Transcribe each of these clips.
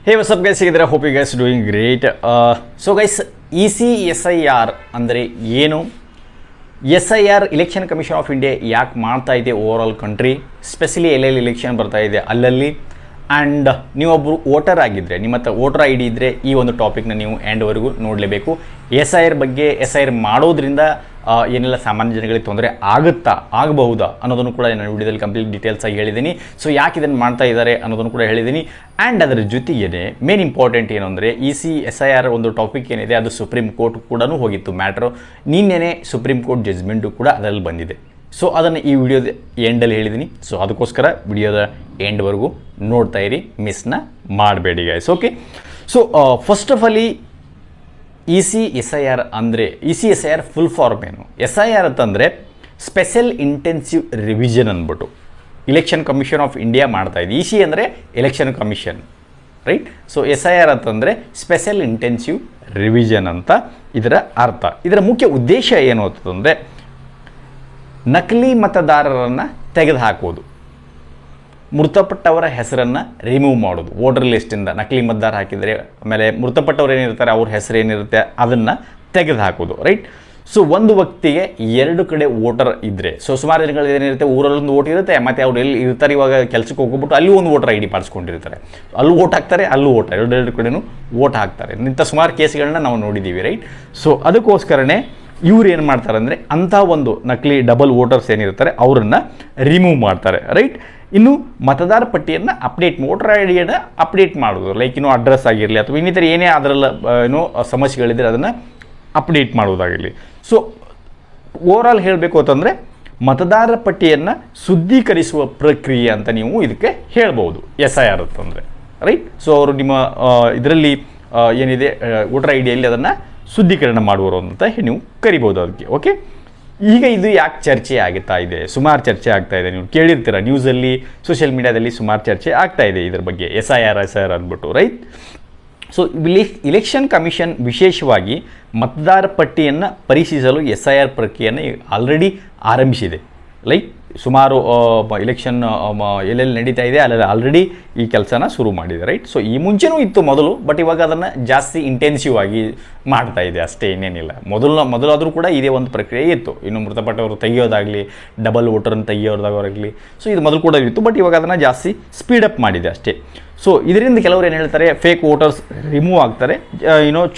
Hey, what's up guys? I hope you guys are doing great. So guys, ECSIR ಅಂದರೆ ಏನು? SIR election commission of India ಯಾಕೆ ಮಾಡ್ತಾ ಇದೆ over all country, specially ಎಲ್ಲೆಲ್ಲಿ election ಬರ್ತಾ ಇದೆ ಅಲ್ಲಲ್ಲಿ. ಆ್ಯಂಡ್ ನೀವೊಬ್ಬರು ವೋಟರ್ ಆಗಿದ್ದರೆ, ನಿಮ್ಮ ಹತ್ರ ವೋಟರ್ ಐ ಡಿ ಇದ್ದರೆ ಈ ಒಂದು ಟಾಪಿಕ್ನ ನೀವು ಎಂಡ್ವರೆಗೂ ನೋಡಲೇಬೇಕು. SIR ಬಗ್ಗೆ, SIR ಮಾಡೋದ್ರಿಂದ ಏನೆಲ್ಲ ಸಾಮಾನ್ಯ ಜನಗಳಿಗೆ ತೊಂದರೆ ಆಗಬಹುದಾ ಅನ್ನೋದನ್ನು ಕೂಡ ನಾನು ವಿಡಿಯೋದಲ್ಲಿ ಕಂಪ್ಲೀಟ್ ಡೀಟೇಲ್ಸ್ ಆಗಿ ಹೇಳಿದ್ದೀನಿ. ಸೊ ಯಾಕೆ ಇದನ್ನು ಮಾಡ್ತಾ ಇದ್ದಾರೆ ಅನ್ನೋದನ್ನು ಕೂಡ ಹೇಳಿದ್ದೀನಿ. ಆ್ಯಂಡ್ ಅದರ ಜೊತೆಗೇ ಮೇನ್ ಇಂಪಾರ್ಟೆಂಟ್ ಏನು ಅಂದರೆ ECSIR ಒಂದು ಟಾಪಿಕ್ ಏನಿದೆ ಅದು ಸುಪ್ರೀಂ ಕೋರ್ಟ್ ಕೂಡ ಹೋಗಿತ್ತು ಮ್ಯಾಟ್ರು. ನಿನ್ನೆನೇ ಸುಪ್ರೀಂ ಕೋರ್ಟ್ ಜಜ್ಮೆಂಟು ಕೂಡ ಅದರಲ್ಲಿ ಬಂದಿದೆ. ಸೊ ಅದನ್ನು ಈ ವಿಡಿಯೋದ ಎಂಡಲ್ಲಿ ಹೇಳಿದ್ದೀನಿ. ಸೊ ಅದಕ್ಕೋಸ್ಕರ ವಿಡಿಯೋದ ಎಂಡ್ವರೆಗೂ ನೋಡ್ತಾ ಇರಿ, ಮಿಸ್ನ ಮಾಡಬೇಡಿ guys. Okay, so first of all ECSIR ಅಂದರೆ ECSIR ಫುಲ್ ಫಾರ್ಮ್ ಏನು? SIR ಅಂತಂದರೆ ಸ್ಪೆಷಲ್ ಇಂಟೆನ್ಸಿವ್ ರಿವಿಷನ್ ಅಂದ್ಬಿಟ್ಟು ಇಲೆಕ್ಷನ್ ಕಮಿಷನ್ ಆಫ್ ಇಂಡಿಯಾ ಮಾಡ್ತಾ ಇದೆ. EC ಅಂದರೆ election commission, right? So SIR ಅಂತಂದರೆ ಸ್ಪೆಷಲ್ ಇಂಟೆನ್ಸಿವ್ ರಿವಿಷನ್ ಅಂತ ಇದರ ಅರ್ಥ. ಇದರ ಮುಖ್ಯ ಉದ್ದೇಶ ಏನು ಅಂತಂದರೆ ನಕಲಿ ಮತದಾರರನ್ನು ತೆಗೆದುಹಾಕೋದು, ಮೃತಪಟ್ಟವರ ಹೆಸರನ್ನು ರಿಮೂವ್ ಮಾಡೋದು. ವೋಟರ್ ಲಿಸ್ಟಿಂದ ನಕಲಿ ಮತದಾರ ಹಾಕಿದರೆ ಆಮೇಲೆ ಮೃತಪಟ್ಟವ್ರು ಏನಿರ್ತಾರೆ ಅವ್ರ ಹೆಸರು ಏನಿರುತ್ತೆ ಅದನ್ನು ತೆಗೆದುಹಾಕೋದು, ರೈಟ್? ಸೊ ಒಂದು ವ್ಯಕ್ತಿಗೆ ಎರಡು ಕಡೆ ವೋಟರ್ ಇದ್ದರೆ, ಸೊ ಸುಮಾರು ಜನಗಳು ಏನಿರುತ್ತೆ ಊರಲ್ಲೊಂದು ವೋಟ್ ಇರುತ್ತೆ, ಮತ್ತು ಅವ್ರು ಎಲ್ಲಿ ಇರ್ತಾರೆ ಇವಾಗ ಕೆಲಸಕ್ಕೆ ಹೋಗ್ಬಿಟ್ಟು ಅಲ್ಲಿ ಒಂದು ವೋಟರ್ ಐ ಡಿ ಮಾಡಿಸ್ಕೊಂಡಿರ್ತಾರೆ, ಅಲ್ಲೂ ವೋಟ್ ಹಾಕ್ತಾರೆ, ಅಲ್ಲೂ ವೋಟ್ ಎರಡು ಕಡೆನೂ ವೋಟ್ ಹಾಕ್ತಾರೆ. ಇಂಥ ಸುಮಾರು ಕೇಸ್ಗಳನ್ನ ನಾವು ನೋಡಿದ್ದೀವಿ, ರೈಟ್? ಸೊ ಅದಕ್ಕೋಸ್ಕರನೇ ಇವ್ರು ಏನು ಮಾಡ್ತಾರೆ ಅಂದರೆ ಅಂಥ ಒಂದು ನಕಲಿ ಡಬಲ್ ವೋಟರ್ಸ್ ಏನಿರ್ತಾರೆ ಅವರನ್ನು ರಿಮೂವ್ ಮಾಡ್ತಾರೆ, ರೈಟ್? ಇನ್ನು ಮತದಾರ ಪಟ್ಟಿಯನ್ನು ವೋಟರ್ ಐ ಡಿಯನ್ನು ಅಪ್ಡೇಟ್ ಮಾಡೋದು, ಲೈಕ್ ಇನ್ನೂ ಅಡ್ರೆಸ್ ಆಗಿರಲಿ ಅಥವಾ ಇನ್ನಿತರ ಏನೇ ಅದರಲ್ಲಿ ಏನೋ ಸಮಸ್ಯೆಗಳಿದ್ದರೆ ಅದನ್ನು ಅಪ್ಡೇಟ್ ಮಾಡೋದಾಗಿರಲಿ. ಸೊ ಓವರಾಲ್ ಹೇಳಬೇಕು ಅಂತಂದರೆ ಮತದಾರರ ಪಟ್ಟಿಯನ್ನು ಶುದ್ಧೀಕರಿಸುವ ಪ್ರಕ್ರಿಯೆ ಅಂತ ನೀವು ಇದಕ್ಕೆ ಹೇಳ್ಬೋದು SIR ಅಂತಂದರೆ, ರೈಟ್? ಸೊ ಅವರು ನಿಮ್ಮ ಇದರಲ್ಲಿ ಏನಿದೆ ವೋಟರ್ ಐ ಡಿಯಲ್ಲಿ ಅದನ್ನು ಶುದ್ಧೀಕರಣ ಮಾಡುವರು ಅಂತ ನೀವು ಕರಿಬೋದು ಅದಕ್ಕೆ. ಓಕೆ, ಈಗ ಇದು ಯಾಕೆ ಚರ್ಚೆ ಆಗ್ತಾ ಇದೆ? ಸುಮಾರು ಚರ್ಚೆ ಆಗ್ತಾ ಇದೆ, ನೀವು ಕೇಳಿರ್ತೀರ ನ್ಯೂಸಲ್ಲಿ, ಸೋಷಿಯಲ್ ಮೀಡಿಯಾದಲ್ಲಿ ಸುಮಾರು ಚರ್ಚೆ ಆಗ್ತಾ ಇದೆ ಇದ್ರ ಬಗ್ಗೆ SIR ಅಂದ್ಬಿಟ್ಟು, ರೈಟ್? ಸೊ ಇಲೆಕ್ಷನ್ ಕಮಿಷನ್ ವಿಶೇಷವಾಗಿ ಮತದಾರ ಪಟ್ಟಿಯನ್ನು ಪರಿಶೀಲಿಸಲು SIR ಪ್ರಕ್ರಿಯೆಯನ್ನು ಆಲ್ರೆಡಿ ಆರಂಭಿಸಿದೆ. ಲೈಕ್ ಸುಮಾರು ಇಲೆಕ್ಷನ್ ಎಲ್ಲೆಲ್ಲಿ ನಡೀತಾ ಇದೆ ಅಲ್ಲೆಲ್ಲ ಆಲ್ರೆಡಿ ಈ ಕೆಲಸನ ಶುರು ಮಾಡಿದೆ, ರೈಟ್? ಸೊ ಈ ಮುಂಚೆನೂ ಇತ್ತು ಮೊದಲು, ಬಟ್ ಇವಾಗ ಅದನ್ನು ಜಾಸ್ತಿ ಇಂಟೆನ್ಸಿವ್ ಆಗಿ ಮಾಡ್ತಾ ಇದೆ ಅಷ್ಟೇ, ಇನ್ನೇನಿಲ್ಲ. ಮೊದಲಾದರೂ ಕೂಡ ಇದೇ ಒಂದು ಪ್ರಕ್ರಿಯೆ ಇತ್ತು. ಇನ್ನು ಮೃತಪಟ್ಟವರು ತೆಗೆಯೋದಾಗಲಿ, ಡಬಲ್ ವೋಟರನ್ನು ತೆಗೆಯೋದಾಗಲಿ, ಸೊ ಇದು ಮೊದಲು ಕೂಡ ಇತ್ತು, ಬಟ್ ಇವಾಗ ಅದನ್ನು ಜಾಸ್ತಿ ಸ್ಪೀಡಪ್ ಮಾಡಿದೆ ಅಷ್ಟೇ. ಸೊ ಇದರಿಂದ ಕೆಲವರು ಏನು ಹೇಳ್ತಾರೆ, ಫೇಕ್ ವೋಟರ್ಸ್ ರಿಮೂವ್ ಆಗ್ತಾರೆ,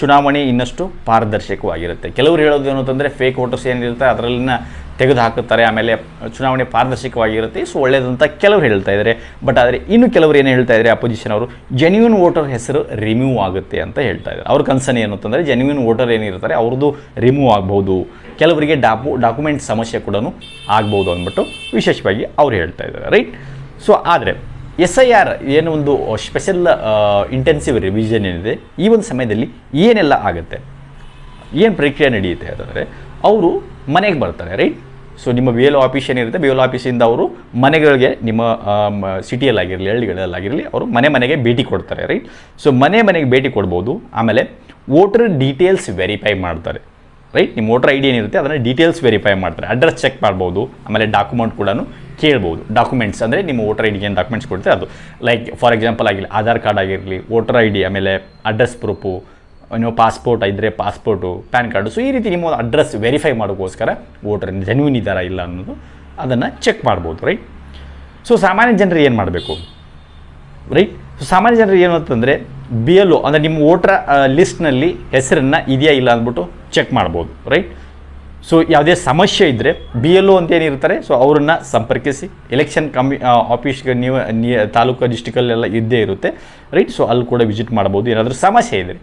ಚುನಾವಣೆ ಇನ್ನಷ್ಟು ಪಾರದರ್ಶಕವಾಗಿರುತ್ತೆ. ಕೆಲವರು ಹೇಳೋದು ಏನು ಅಂತಂದರೆ ಫೇಕ್ ವೋಟರ್ಸ್ ಏನಿರುತ್ತೆ ಅದರಲ್ಲಿನ ತೆಗೆದು ಹಾಕುತ್ತಾರೆ, ಆಮೇಲೆ ಚುನಾವಣೆ ಪಾರದರ್ಶಕವಾಗಿರುತ್ತೆ, ಸೊ ಒಳ್ಳೆಯದಂತ ಕೆಲವರು ಹೇಳ್ತಾ ಇದ್ದಾರೆ. ಬಟ್ ಆದರೆ ಇನ್ನು ಕೆಲವರು ಏನು ಹೇಳ್ತಾ ಇದ್ದಾರೆ, ಅಪೋಸಿಷನ್ ಅವರು ಜೆನ್ಯೂನ್ ವೋಟರ್ ಹೆಸರು ರಿಮೂವ್ ಆಗುತ್ತೆ ಅಂತ ಹೇಳ್ತಾ ಇದ್ದಾರೆ. ಅವ್ರ ಕನ್ಸರ್ನ್ ಏನು ಅಂತಂದರೆ ಜೆನ್ಯೂನ್ ವೋಟರ್ ಏನಿರ್ತಾರೆ ಅವ್ರದ್ದು ರಿಮೂವ್ ಆಗ್ಬೋದು, ಕೆಲವರಿಗೆ ಡಾಕ್ಯುಮೆಂಟ್ ಸಮಸ್ಯೆ ಕೂಡ ಆಗ್ಬೋದು ಅಂದ್ಬಿಟ್ಟು ವಿಶೇಷವಾಗಿ ಅವ್ರು ಹೇಳ್ತಾ ಇದ್ದಾರೆ, ರೈಟ್? ಸೊ ಆದರೆ SIR ಏನು ಒಂದು ಸ್ಪೆಷಲ್ ಇಂಟೆನ್ಸಿವ್ ರಿವಿಷನ್ ಏನಿದೆ ಈ ಒಂದು ಸಮಯದಲ್ಲಿ ಏನೆಲ್ಲ ಆಗುತ್ತೆ, ಏನು ಪ್ರಕ್ರಿಯೆ ನಡೆಯುತ್ತೆ ಅಂತಂದರೆ ಅವರು ಮನೆಗೆ ಬರ್ತಾರೆ, ರೈಟ್? ಸೊ ನಿಮ್ಮ BLO ಆಫೀಸ್ ಏನಿರುತ್ತೆ, BLO ಆಫೀಸಿಂದ ಅವರು ಮನೆಗಳಿಗೆ, ನಿಮ್ಮ ಸಿಟಿಯಲ್ಲಾಗಿರಲಿ ಹಳ್ಳಿಗಳಲ್ಲಾಗಿರಲಿ ಅವರು ಮನೆಗೆ ಭೇಟಿ ಕೊಡ್ತಾರೆ, ರೈಟ್? ಸೊ ಮನೆಗೆ ಭೇಟಿ ಕೊಡ್ಬೋದು. ಆಮೇಲೆ ವೋಟರ್ ಡೀಟೇಲ್ಸ್ ವೆರಿಫೈ ಮಾಡ್ತಾರೆ, ರೈಟ್? ನಿಮ್ಮ ವೋಟರ್ ಐ ಡಿ ಏನಿರುತ್ತೆ ಅದನ್ನು ಡೀಟೇಲ್ಸ್ ವೆರಿಫೈ ಮಾಡ್ತಾರೆ, ಅಡ್ರೆಸ್ ಚೆಕ್ ಮಾಡ್ಬೋದು, ಆಮೇಲೆ ಡಾಕ್ಯುಮೆಂಟ್ ಕೂಡ ಕೇಳ್ಬೋದು. ಡಾಕ್ಯುಮೆಂಟ್ಸ್ ಅಂದರೆ ನಿಮ್ಮ ವೋಟರ್ ಐ ಡಿಗೆ ಏನು ಡಾಕ್ಯುಮೆಂಟ್ಸ್ ಕೊಡ್ತಾರೆ ಅದು, ಲೈಕ್ ಫಾರ್ ಎಕ್ಸಾಂಪಲ್ ಆಗಿರಲಿ ಆಧಾರ್ ಕಾರ್ಡ್ ಆಗಿರಲಿ, ವೋಟರ್ ಐ ಡಿ, ಆಮೇಲೆ ಅಡ್ರೆಸ್ ಪ್ರೂಫು, ಪಾಸ್ಪೋರ್ಟ್ ಇದ್ದರೆ ಪಾಸ್ಪೋರ್ಟು, ಪ್ಯಾನ್ ಕಾರ್ಡು. ಸೊ ಈ ರೀತಿ ನಿಮ್ಮ ಅಡ್ರೆಸ್ ವೆರಿಫೈ ಮಾಡೋಕ್ಕೋಸ್ಕರ ವೋಟರ್ ಜೆನ್ಯೂನ್ ಇದ್ದಾರಾ ಇಲ್ಲ ಅನ್ನೋದು ಅದನ್ನು ಚೆಕ್ ಮಾಡ್ಬೋದು, ರೈಟ್? ಸೊ ಸಾಮಾನ್ಯ ಜನರು ಏನು ಮಾಡಬೇಕು, ರೈಟ್? ಸೊ ಸಾಮಾನ್ಯ ಜನರು ಏನು ಅಂತಂದರೆ BLO ಅಂದರೆ ನಿಮ್ಮ ವೋಟರ್ ಲಿಸ್ಟ್ನಲ್ಲಿ ಹೆಸರನ್ನು ಇದೆಯಾ ಇಲ್ಲ ಅಂದ್ಬಿಟ್ಟು ಚೆಕ್ ಮಾಡ್ಬೋದು, ರೈಟ್? ಸೊ ಯಾವುದೇ ಸಮಸ್ಯೆ ಇದ್ದರೆ BLO ಅಂತ ಏನಿರ್ತಾರೆ ಸೊ ಅವರನ್ನು ಸಂಪರ್ಕಿಸಿ, ಎಲೆಕ್ಷನ್ ಆಫೀಸ್ಗೆ ನೀವು ತಾಲೂಕು ಡಿಸ್ಟಿಕಲ್ಲೆಲ್ಲ ಇದ್ದೇ ಇರುತ್ತೆ, ರೈಟ್? ಸೊ ಅಲ್ಲಿ ಕೂಡ ವಿಸಿಟ್ ಮಾಡ್ಬೋದು ಏನಾದರೂ ಸಮಸ್ಯೆ ಇದೆ.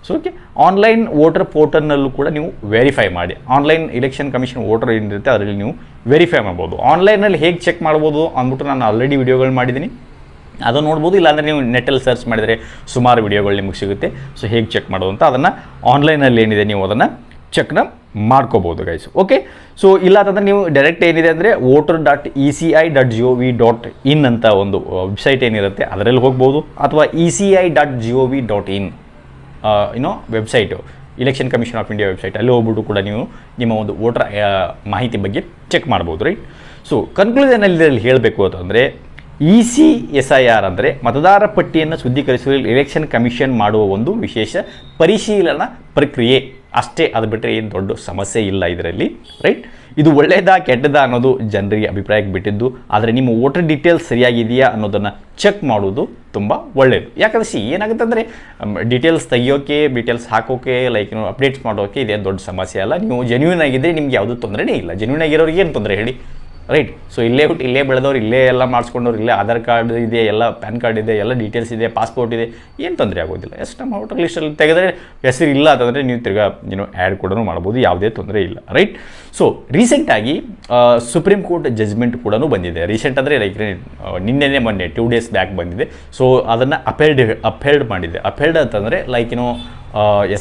ಸೊ ಓಕೆ, ಆನ್ಲೈನ್ ವೋಟರ್ ಪೋರ್ಟಲ್ನಲ್ಲೂ ಕೂಡ ನೀವು ವೆರಿಫೈ ಮಾಡಿ, ಆನ್ಲೈನ್ ಇಲೆಕ್ಷನ್ ಕಮಿಷನ್ ವೋಟರ್ ಏನಿರುತ್ತೆ ಅದರಲ್ಲಿ ನೀವು ವೆರಿಫೈ ಮಾಡ್ಬೋದು. ಆನ್ಲೈನಲ್ಲಿ ಹೇಗೆ ಚೆಕ್ ಮಾಡ್ಬೋದು ಅಂದ್ಬಿಟ್ಟು ನಾನು ಆಲ್ರೆಡಿ ವಿಡಿಯೋಗಳು ಮಾಡಿದ್ದೀನಿ, ಅದು ನೋಡ್ಬೋದು. ಇಲ್ಲಾಂದರೆ ನೀವು ನೆಟ್ಟಲ್ಲಿ ಸರ್ಚ್ ಮಾಡಿದರೆ ಸುಮಾರು ವಿಡಿಯೋಗಳು ನಿಮಗೆ ಸಿಗುತ್ತೆ. ಸೊ ಹೇಗೆ ಚೆಕ್ ಮಾಡೋದು ಅಂತ ಅದನ್ನು ಆನ್ಲೈನಲ್ಲಿ ಏನಿದೆ ನೀವು ಅದನ್ನು ಚೆಕ್ನ ಮಾಡ್ಕೋಬೋದು ಗೈಸ್. ಓಕೆ, ಸೊ ಇಲ್ಲ ಅಂತಂದರೆ ನೀವು ಡೈರೆಕ್ಟ್ ಏನಿದೆ ಅಂದರೆ voter.eci.gov.in ಅಂತ ಒಂದು ವೆಬ್ಸೈಟ್ ಏನಿರುತ್ತೆ ಅದರಲ್ಲಿ ಹೋಗ್ಬೋದು, ಅಥವಾ eci.gov.in website election commission of India website, ಅಲ್ಲಿ ಹೋಗ್ಬಿಟ್ಟು ಕೂಡ ನೀವು ನಿಮ್ಮ ಒಂದು ವೋಟರ್ ಮಾಹಿತಿ ಬಗ್ಗೆ ಚೆಕ್ ಮಾಡ್ಬೋದು, ರೈಟ್? ಸೊ ಕನ್ಕ್ಲೂಷನಲ್ಲಿ ಹೇಳಬೇಕು ಅಂತಂದರೆ ECSIR ಅಂದರೆ ಮತದಾರ ಪಟ್ಟಿಯನ್ನು ಶುದ್ಧೀಕರಿಸಲು ಎಲೆಕ್ಷನ್ ಕಮಿಷನ್ ಮಾಡುವ ಒಂದು ವಿಶೇಷ ಪರಿಶೀಲನಾ ಪ್ರಕ್ರಿಯೆ ಅಷ್ಟೇ. ಅದು ಬಿಟ್ಟರೆ ಏನು ದೊಡ್ಡ ಸಮಸ್ಯೆ ಇಲ್ಲ ಇದರಲ್ಲಿ, ರೈಟ್. ಇದು ಒಳ್ಳೆಯದಾ ಕೆಟ್ಟದಾ ಅನ್ನೋದು ಜನರಿಗೆ ಅಭಿಪ್ರಾಯಕ್ಕೆ ಬಿಟ್ಟಿದ್ದು. ಆದರೆ ನಿಮ್ಮ ವೋಟರ್ ಡೀಟೇಲ್ಸ್ ಸರಿಯಾಗಿದೆಯಾ ಅನ್ನೋದನ್ನು ಚೆಕ್ ಮಾಡೋದು ತುಂಬ ಒಳ್ಳೆಯದು. ಯಾಕಂದರೆ ಏನಾಗುತ್ತೆ ಅಂದರೆ ಡೀಟೇಲ್ಸ್ ತೆಗಿಯೋಕ್ಕೆ, ಡೀಟೇಲ್ಸ್ ಹಾಕೋಕ್ಕೆ, ಲೈಕ್ ಅಪ್ಡೇಟ್ಸ್ ಮಾಡೋಕ್ಕೆ ಇದೇ ದೊಡ್ಡ ಸಮಸ್ಯೆ ಅಲ್ಲ. ನೀವು ಜೆನ್ಯೂನ್ ಆಗಿದ್ದರೆ ನಿಮ್ಗೆ ಯಾವುದೂ ತೊಂದರೆನೇ ಇಲ್ಲ. ಜೆನ್ಯೂನ್ ಆಗಿರೋರಿಗೆ ಏನು ತೊಂದರೆ ಹೇಳಿ, ರೈಟ್. ಸೊ ಇಲ್ಲೇ ಹುಟ್ಟು ಇಲ್ಲೇ ಬೆಳೆದವ್ರು, ಇಲ್ಲೇ ಎಲ್ಲ ಮಾಡಿಸ್ಕೊಂಡವ್ರು, ಇಲ್ಲೇ ಆಧಾರ್ ಕಾರ್ಡ್ ಇದೆ, ಎಲ್ಲ ಪ್ಯಾನ್ ಕಾರ್ಡ್ ಇದೆ, ಎಲ್ಲ ಡೀಟೇಲ್ಸ್ ಇದೆ, ಪಾಸ್ಪೋರ್ಟ್ ಇದೆ, ಏನು ತೊಂದರೆ ಆಗೋದಿಲ್ಲ. ಎಷ್ಟು ನಮ್ಮ ವೋಟರ್ ಲಿಸ್ಟಲ್ಲಿ ತೆಗೆದರೆ ಹೆಸರು ಇಲ್ಲ ಅಂತಂದರೆ ನೀವು ತಿರ್ಗಾ ಆ್ಯಡ್ ಕೂಡ ಮಾಡ್ಬೋದು, ಯಾವುದೇ ತೊಂದರೆ ಇಲ್ಲ, ರೈಟ್. ಸೊ ರೀಸೆಂಟಾಗಿ ಸುಪ್ರೀಂ ಕೋರ್ಟ್ ಜಜ್ಮೆಂಟ್ ಕೂಡ ಬಂದಿದೆ. ರೀಸೆಂಟ್ ಅಂದರೆ ಲೈಕ್ ನಿನ್ನೆ ಮೊನ್ನೆ 2 days ಬ್ಯಾಕ್ ಬಂದಿದೆ. ಸೊ ಅದನ್ನು ಅಪೆಲ್ಡ್ ಮಾಡಿದೆ. ಅಪೆಲ್ಡ್ ಅಂತಂದರೆ ಲೈಕ್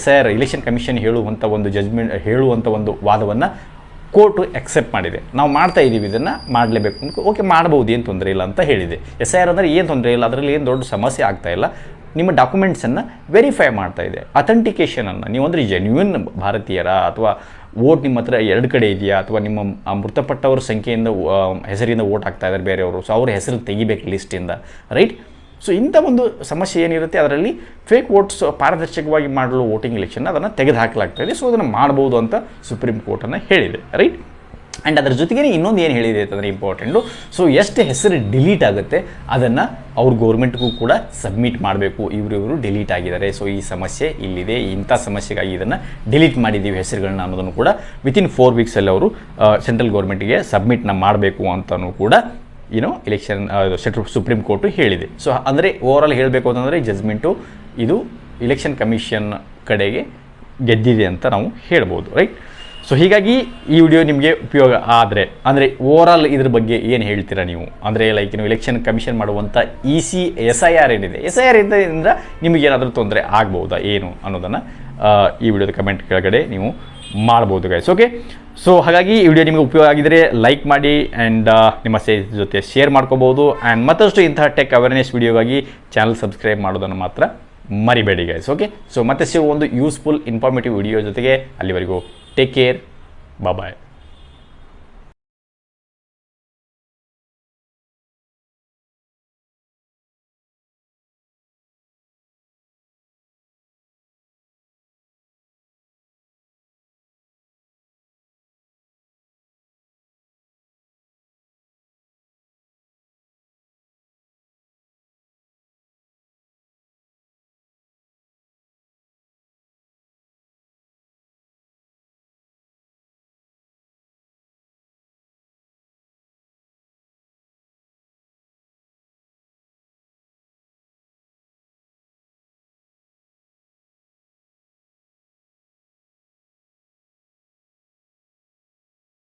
SIR ಎಲೆಕ್ಷನ್ ಕಮಿಷನ್ ಹೇಳುವಂಥ ಒಂದು ಜಜ್ಮೆಂಟ್, ಹೇಳುವಂಥ ಒಂದು ವಾದವನ್ನು ಕೋರ್ಟು ಎಕ್ಸೆಪ್ಟ್ ಮಾಡಿದೆ. ನಾವು ಮಾಡ್ತಾ ಇದ್ದೀವಿ, ಇದನ್ನು ಮಾಡಲೇಬೇಕು, ಓಕೆ ಮಾಡ್ಬೋದು, ಏನು ತೊಂದರೆ ಇಲ್ಲ ಅಂತ ಹೇಳಿದೆ. SIR ಅಂದರೆ ಏನು ತೊಂದರೆ ಇಲ್ಲ, ಅದರಲ್ಲಿ ಏನು ದೊಡ್ಡ ಸಮಸ್ಯೆ ಆಗ್ತಾ ಇಲ್ಲ. ನಿಮ್ಮ ಡಾಕ್ಯುಮೆಂಟ್ಸನ್ನು ವೆರಿಫೈ ಮಾಡ್ತಾ ಇದೆ, ಅಥೆಂಟಿಕೇಷನನ್ನು. ನೀವು ಅಂದರೆ ಜೆನ್ಯೂನ್ ಭಾರತೀಯರ ಅಥವಾ ವೋಟ್ ನಿಮ್ಮ ಹತ್ರ 2 ಕಡೆ ಇದೆಯಾ, ಅಥವಾ ನಿಮ್ಮ ಮೃತಪಟ್ಟವ್ರ ಸಂಖ್ಯೆಯಿಂದ ಹೆಸರಿಂದ ವೋಟ್ ಆಗ್ತಾ ಇದ್ದಾರೆ ಬೇರೆಯವರು, ಸೊ ಅವ್ರ ಹೆಸರು ತೆಗಿಬೇಕು ಲಿಸ್ಟಿಂದ, ರೈಟ್. ಸೊ ಇಂಥ ಒಂದು ಸಮಸ್ಯೆ ಏನಿರುತ್ತೆ ಅದರಲ್ಲಿ ಫೇಕ್ ವೋಟ್ಸ್ ಪಾರದರ್ಶಕವಾಗಿ ಮಾಡಲು ವೋಟಿಂಗ್ ಎಲೆಕ್ಷನ್ ಅದನ್ನು ತೆಗೆದು ಹಾಕಲಾಗ್ತಾಯಿದೆ. ಸೊ ಅದನ್ನು ಮಾಡ್ಬೋದು ಅಂತ ಸುಪ್ರೀಂ ಕೋರ್ಟನ್ನು ಹೇಳಿದೆ, ರೈಟ್. ಆ್ಯಂಡ್ ಅದರ ಜೊತೆಗೇ ಇನ್ನೊಂದು ಏನು ಹೇಳಿದೆ ಅಂತಂದರೆ ಇಂಪಾರ್ಟೆಂಟು, ಸೊ ಎಷ್ಟು ಹೆಸರು ಡಿಲೀಟ್ ಆಗುತ್ತೆ ಅದನ್ನು ಅವ್ರ ಗೌರ್ಮೆಂಟ್ಗೂ ಕೂಡ ಸಬ್ಮಿಟ್ ಮಾಡಬೇಕು. ಇವರು ಡಿಲೀಟ್ ಆಗಿದ್ದಾರೆ, ಸೊ ಈ ಸಮಸ್ಯೆ ಇಲ್ಲಿದೆ, ಇಂಥ ಸಮಸ್ಯೆಗಾಗಿ ಇದನ್ನು ಡಿಲೀಟ್ ಮಾಡಿದ್ದೀವಿ ಹೆಸರುಗಳನ್ನ ಅನ್ನೋದನ್ನು ಕೂಡ ವಿತಿನ್ 4 weeks ಅವರು ಸೆಂಟ್ರಲ್ ಗೌರ್ಮೆಂಟಿಗೆ ಸಬ್ಮಿಟ್ನ ಮಾಡಬೇಕು ಅಂತಲೂ ಕೂಡ ಎಲೆಕ್ಷನ್ ಸುಪ್ರೀಂ ಕೋರ್ಟು ಹೇಳಿದೆ. ಸೊ ಅಂದರೆ ಓವರಾಲ್ ಹೇಳಬೇಕು ಅಂತಂದರೆ ಜಜ್ಮೆಂಟು ಇದು ಎಲೆಕ್ಷನ್ ಕಮಿಷನ್ ಕಡೆಗೆ ಗೆದ್ದಿದೆ ಅಂತ ನಾವು ಹೇಳ್ಬೋದು, ರೈಟ್. ಸೊ ಹೀಗಾಗಿ ಈ ವಿಡಿಯೋ ನಿಮಗೆ ಉಪಯೋಗ ಆದರೆ ಅಂದರೆ ಓವರಾಲ್ ಇದ್ರ ಬಗ್ಗೆ ಏನು ಹೇಳ್ತೀರಾ ನೀವು, ಅಂದರೆ ಲೈಕ್ ಎಲೆಕ್ಷನ್ ಕಮಿಷನ್ ಮಾಡುವಂಥ SIR ಏನಿದೆ, SIR ಇಂದ ನಿಮಗೇನಾದರೂ ತೊಂದರೆ ಆಗ್ಬೋದಾ ಏನು ಅನ್ನೋದನ್ನು ಈ ವಿಡಿಯೋದ ಕಮೆಂಟ್ ಕೆಳಗಡೆ ನೀವು ಮಾಡ್ಬೋದು ಗೈಸ್, ಓಕೆ. ಸೊ ಹಾಗಾಗಿ ಈ ವಿಡಿಯೋ ನಿಮಗೆ ಉಪಯೋಗ ಆಗಿದ್ದರೆ ಲೈಕ್ ಮಾಡಿ ಆ್ಯಂಡ್ ನಿಮ್ಮ ಸ್ನೇಹಿತರ ಜೊತೆ ಶೇರ್ ಮಾಡ್ಕೋಬೋದು. ಆ್ಯಂಡ್ ಮತ್ತಷ್ಟು ಇಂತಹ ಟೆಕ್ ಅವೇರ್ನೆಸ್ ವಿಡಿಯೋಗಾಗಿ ಚಾನಲ್ ಸಬ್ಸ್ಕ್ರೈಬ್ ಮಾಡೋದನ್ನು ಮಾತ್ರ ಮರಿಬೇಡಿ ಗೈಸ್, ಓಕೆ. ಸೊ ಮತ್ತೆ ಸಿಗುವ ಒಂದು ಯೂಸ್ಫುಲ್ ಇನ್ಫಾರ್ಮೇಟಿವ್ ವಿಡಿಯೋ ಜೊತೆಗೆ. ಅಲ್ಲಿವರೆಗೂ ಟೇಕ್ ಕೇರ್, ಬಾಯ್.